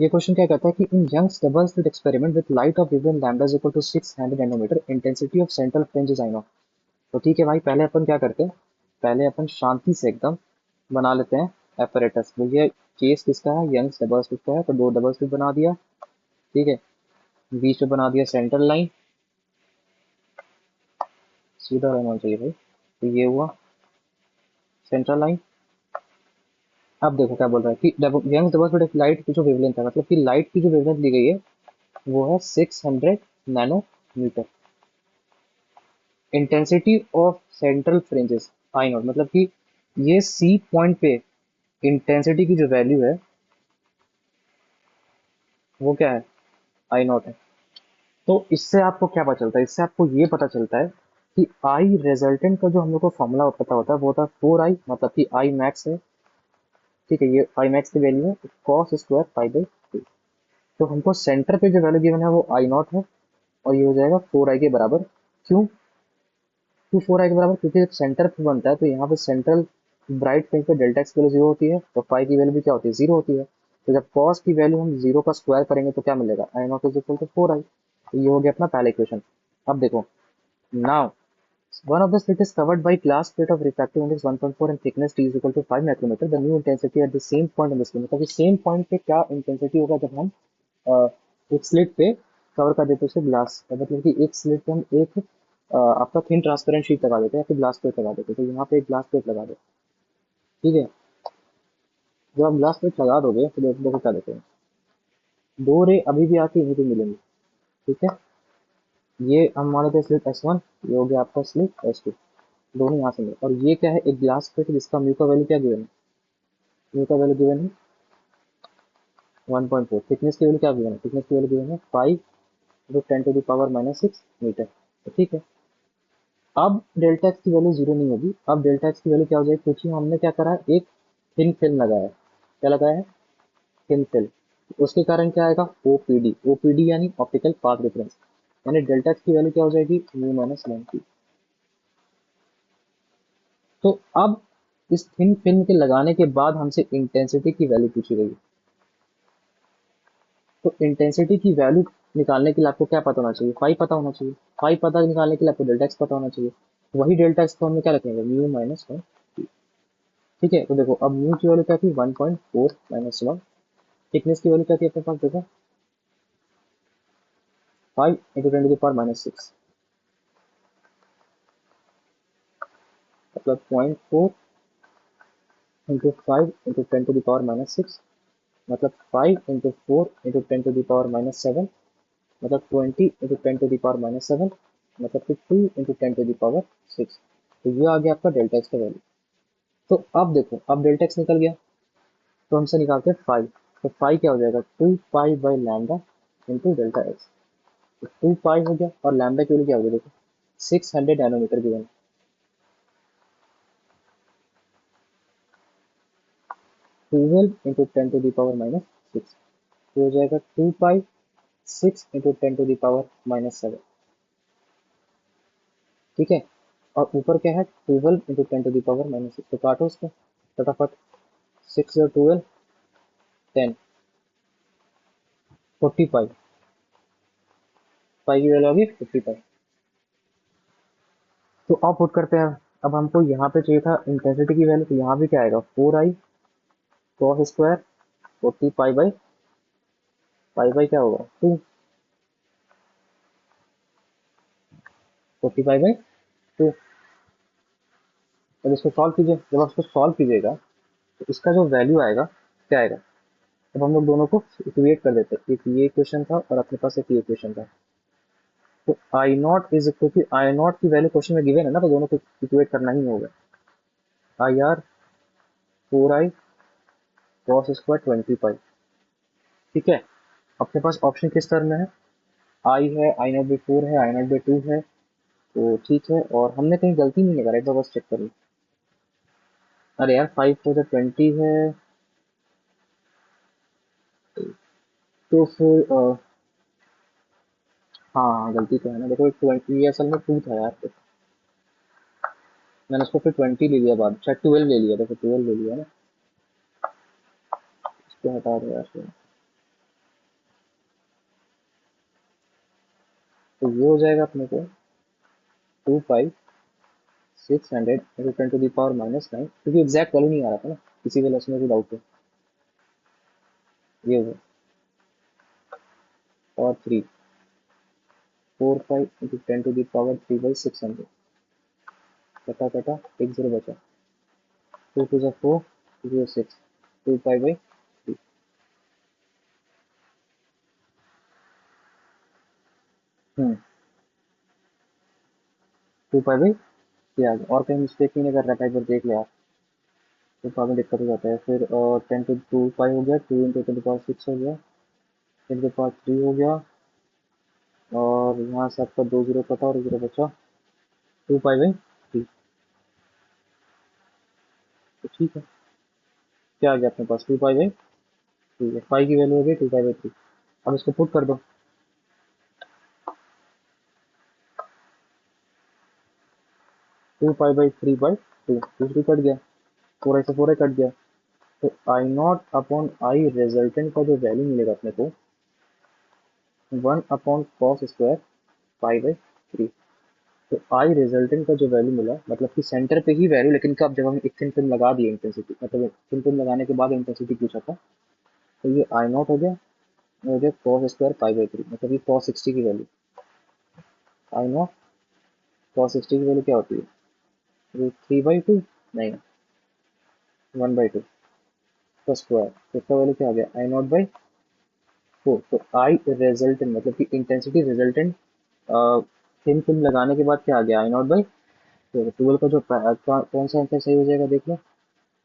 ये क्वेश्चन क्या कहता है कि in Young's double slit experiment with light of wavelength lambda is equal to 600 nanometre intensity of central fringe is I naught. तो ठीक है भाई, पहले अपन क्या करते हैं, पहले अपन शांति से एकदम बना लेते हैं एपरेटस। ये केस किसका है, यंग्स डबल स्लिट का है, तो दो डबल स्लिट बना दिया। ठीक है, बीच में बना दिया सेंट्रल लाइन, सीधा रहना चाहिए भाई। तो ये हुआ सेंट्रल लाइन। अब देखो क्या बोल रहा है कि यंग्स डबल स्लिट लाइट की जो वेवलेंथ है, मतलब कि लाइट की जो वेवलेंथ दी गई है वो है 600 nanometre. Intensity of central fringes I naught, मतलब कि ये सी पॉइंट पे इंटेंसिटी की जो वैल्यू है वो क्या है, आई नॉट है। तो इससे आपको क्या पता चलता है, इससे आपको ये पता चलता है कि आई रिजल्टेंट का जो हम लोग को फॉर्मूला पता होता है वो होता है 4i, मतलब कि आई मैक्स है। ठीक है, ये आई मैक्स की वैल्यू है कॉस स्क्वायर पाई बाई 2। तो हमको सेंटर पे जो वैल्यू गिवन है वो आई नॉट है, और ये हो जाएगा 4i के बराबर। क्यों क्यों 4i के बराबर, क्योंकि जब सेंटर पे बनता है तो यहाँ पे सेंट्रल ब्राइट फ्रिंज पे डेल्टा एक्स की वैल्यू जीरो होती है, तो फाई की वैल्यू भी क्या होती है, जीरो होती है। तो जब कॉस की वैल्यू हम जीरो का स्क्वायर करेंगे तो क्या मिलेगा, I not is equal to 4i। तो ये हो गया अपना पहला इक्वेशन। अब देखो, now one of the slit is covered by glass plate of refractive index 1.4 and thickness t is equal to 5 micrometer. The new intensity at the same point on the slit, मतलब same point पे क्या intensity होगा जब हम अ, एक slit पे cover कर देते हैं उसे ग्लास, मतलब कि एक स्लिट पे हम एक आपका थिन ट्रांसपेरेंट शीट लगा देते हैं या फिर ग्लास प्लेट लगा देते हैं। तो यहाँ पे एक ग्लास प्लेट लगा दो। ठीक है, जब आप ग्लास प्लेट लगा दोगे तो देखो देखो क्या देते हैं, दो रे अभी भी आके यहीं पे मिलेंगे। ठीक है, ये हम मान लेते हैं स्लिट S1, ये हो गया आपका स्लिट S2, दोनों यहाँ से मिले। और ये क्या है, एक ग्लास प्लेट जिसका म्यू का वैल्यू क्या गिवन है, म्यू का वैल्यू गिवन है 1.4। थिकनेस की वैल्यू क्या गिवन है, थिकनेस की वैल्यू गिवन है 5 into 10 to the power minus 6 metre. तो ठीक है, अब डेल्टा एक्स की वैल्यू जीरो नहीं होगी, अब डेल्टा एक्स की वैल्यू क्या हो जाएगी, क्योंकि हमने क्या करा है, एक थिन फिल्म लगाया है। क्या लगाया है, थिन फिल्म। उसके कारण क्या आएगा, ओपीडी, ओपीडी यानी ऑप्टिकल पाथ डिफरेंस, यानी डेल्टा एक्स की वैल्यू क्या हो जाएगी, म्यू माइनस 1। तो अब इस थिन फिल्म के लगाने के बाद हमसे इंटेंसिटी की वैल्यू पूछी गई है। तो इंटेंसिटी की वैल्यू निकालने के लिए आपको क्या पता होना चाहिए, फाई पता होना चाहिए। फाई पता निकालने के लिए आपको डेल्टा एक्स पता होना चाहिए। वही डेल्टा एक्स को हमने क्या रखेंगे, म्यू माइनस 1। ठीक है, तो देखो अब म्यू की वैल्यू क्या थी, 1.4 माइनस 1। थिकनेस की वैल्यू क्या थी अपने पास, देखो 5 into 10 to the power minus 6, मतलब 0.4 into 5 into 10 to the power minus 6, मतलब 5 into 4 into 10 to the power minus 7, मतलब 20 into 10 to the power minus 7, मतलब कि 2 इंटू 10 टू द पावर 6। तो ये आ गया आपका डेल्टा एक्स का वैल्यू। तो अब देखो, अब डेल्टा एक्स निकल गया, तो हमसे निकालते हैं फाइव। तो फाइव क्या हो जाएगा, 2 pi by lambda into delta x. तो 2 पाई हो गया, और लैम्डा की वैल्यू क्या हो गया, देखो 600 nanometre given. 12 into 10 to the power minus 6, तो हो जाएगा 2 pi 6 into 10 to the power minus 7। ठीक है, और ऊपर क्या है, 12 into 10 to the power minus 6। तो काटो उसको फटाफट, 6 और 12 10, 40 पाई। पाई की वैल्यू आ गई 50 पाई। तो अब पुट करते हैं। अब हमको यहाँ पे चाहिए था इंटेंसिटी की वैल्यू, तो यहाँ भी क्या आएगा, 4i cos square 40 pi by, pi by क्या होगा 2, 40 पाई बाई 2। अब इसको सॉल्व कीजिए, जब आप इसको सॉल्व कीजिएगा तो इसका जो वैल्यू आएगा क्या आएगा। अब हम लोग दोनों को इक्वेट कर देते हैं, एक ये इक्वेशन था और अपने पास एक ये इक्वेशन था। तो आई नॉट इज, क्योंकि आई नॉट की वैल्यू क्वेश्चन में गिवन है ना, तो दोनों को इक्वेट करना ही होगा। I R 4i cos square 20 पाई। ठीक है, अपने पास ऑप्शन किस टर्म में है, आई है, आई नॉट बाई 4 है, आई नॉट बाई 2 है। तो ठीक है, और हमने कहीं गलती नहीं करा, एक बार बस चेक करिए। अरे यार 5 4 20 है, तो फिर हाँ हाँ, गलती तो है ना, देखो 20, ये असल में 2 था यार, तो मैंने उसको फिर 20 ले लिया, बाद शायद 12 ले लिया, देखो 12 ले लिया ना, इसको हटा दो यार फिर। तो ये हो जाएगा अपने को 2 पाई 600 × 10⁻⁹ क्योंकि एग्जैक्ट वैल्यू नहीं आ रहा था ना, इसी वजह से मेरे को डाउट है। ये हो और 3 4 पाई × 10⁻³ कटा कटा, एक जीरो बचा, 2 2 4, 2 6, 2 पाई/3। हम्म 2 पाई/3 आ गया। और कहीं मिस्टेक नहीं कर रहा था, एक बार देख लिया आप, तो बाद में दिक्कत हो जाता है फिर। 10 to 2 पाई हो गया, 2 × 10⁻⁶ हो गया, 10⁻³ हो गया, और यहाँ से आपका 2 जीरो कटा और 1 जीरो बचा, 2 पाई/3। तो ठीक है, क्या आ गया अपने पास? 2 पाई/3 है, पाई की वैल्यू हो गई 2 पाई/3। अब इसको पुट कर दो, 2 पाई/3/2, दूसरी कट गया, 4 से 4 कट गया। तो I0/I रिजल्टेंट का जो वैल्यू मिलेगा अपने को, 1/cos² पाई/3। तो आई रिजल्टेंट का जो वैल्यू मिला, मतलब कि सेंटर पे ही वैल्यू, लेकिन कब? जब हम एक थिन फिल्म लगा दिए इंटेंसिटी, मतलब थिन फिल्म लगाने के बाद इंटेंसिटी पूछा था। तो ये I0 हो गया cos² पाई/3, मतलब ये cos60 की वैल्यू। I0 cos60 की वैल्यू क्या होती है? 3/2, नहीं, 1/2 का स्क्वायर। तो इसका वैल्यू क्या आ गया? I0/4। तो आई रिजल्टेंट मतलब कि इंटेंसिटी रिजल्टेंट थिन फिल्म लगाने के बाद क्या आ गया? I0/4। ट्वेल्व का जो कौन सा आंसर सही हो जाएगा देख लो।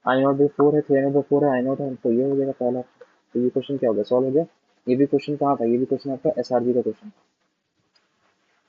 I0/4 है, 3/4 है, I0 है, तो ये हो जाएगा पहला। तो ये क्वेश्चन क्या हो गया? सॉल्व हो गया। ये भी क्वेश्चन कहाँ था? ये भी क्वेश्चन आपका SRG का क्वेश्चन।